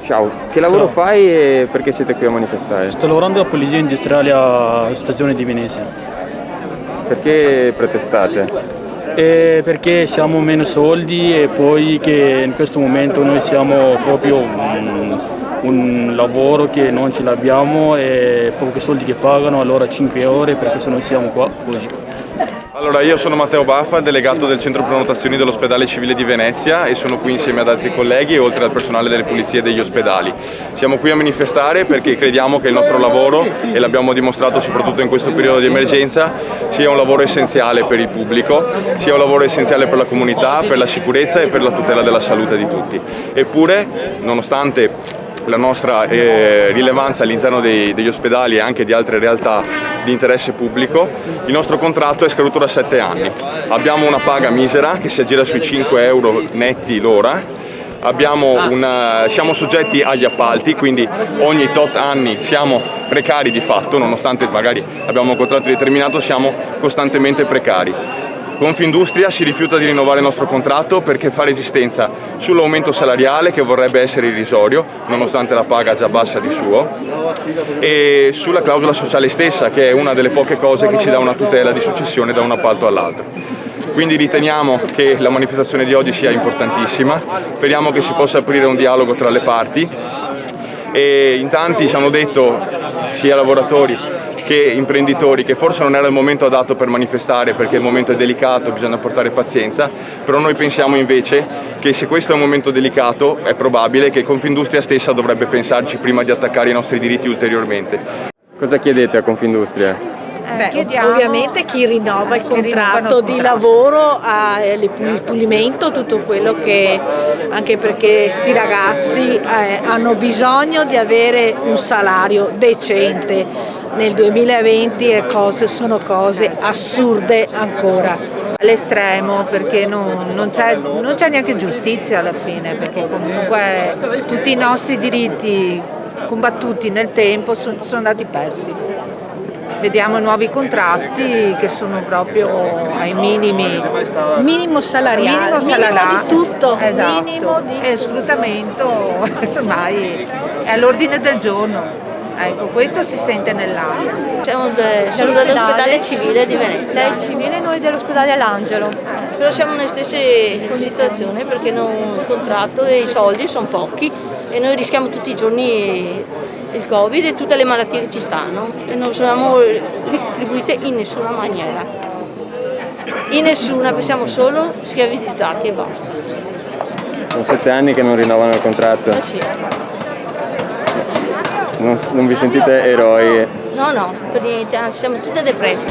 Ciao, che lavoro fai e perché siete qui a manifestare? Sto lavorando a polizia industriale a stazione di Venezia. Perché protestate? Perché siamo meno soldi e poi che in questo momento noi siamo proprio un lavoro che non ce l'abbiamo e pochi soldi che pagano, allora 5 ore perché se noi siamo qua così. Allora, io sono Matteo Baffa, delegato del centro prenotazioni dell'ospedale civile di Venezia e sono qui insieme ad altri colleghi e oltre al personale delle pulizie degli ospedali. Siamo qui a manifestare perché crediamo che il nostro lavoro, e l'abbiamo dimostrato soprattutto in questo periodo di emergenza, sia un lavoro essenziale per il pubblico, sia un lavoro essenziale per la comunità, per la sicurezza e per la tutela della salute di tutti. Eppure, nonostante la nostra rilevanza all'interno degli ospedali e anche di altre realtà di interesse pubblico, il nostro contratto è scaduto da 7 anni. Abbiamo una paga misera che si aggira sui 5 euro netti l'ora, siamo soggetti agli appalti, quindi ogni tot anni siamo precari di fatto, nonostante magari abbiamo un contratto determinato, siamo costantemente precari. Confindustria si rifiuta di rinnovare il nostro contratto perché fa resistenza sull'aumento salariale che vorrebbe essere irrisorio, nonostante la paga già bassa di suo, e sulla clausola sociale stessa, che è una delle poche cose che ci dà una tutela di successione da un appalto all'altro. Quindi riteniamo che la manifestazione di oggi sia importantissima, speriamo che si possa aprire un dialogo tra le parti e in tanti ci hanno detto, sia lavoratori che imprenditori, che forse non era il momento adatto per manifestare perché il momento è delicato, bisogna portare pazienza, però noi pensiamo invece che se questo è un momento delicato è probabile che Confindustria stessa dovrebbe pensarci prima di attaccare i nostri diritti ulteriormente. Cosa chiedete a Confindustria? Ovviamente chi rinnova il contratto di lavoro, il pulimento, tutto quello che, anche perché sti ragazzi hanno bisogno di avere un salario decente. Nel 2020 sono cose assurde ancora. All'estremo, perché non c'è neanche giustizia alla fine, perché comunque tutti i nostri diritti combattuti nel tempo sono andati persi. Vediamo nuovi contratti che sono proprio ai minimo salariale, minimo di tutto, esatto. Minimo di... E il sfruttamento ormai è all'ordine del giorno. Ecco, questo si sente nell'aria. Sono dell'ospedale civile di Venezia. Lei civile, noi dell'ospedale all'Angelo. Però siamo nelle stesse situazioni perché il contratto e i soldi sono pochi e noi rischiamo tutti i giorni il Covid e tutte le malattie che ci stanno e non siamo retribuite in nessuna maniera. In nessuna, siamo solo schiavizzati e basta. Sono 7 anni che non rinnovano il contratto? Sì. Non vi sentite eroi? No, per niente, anzi siamo tutte depresse.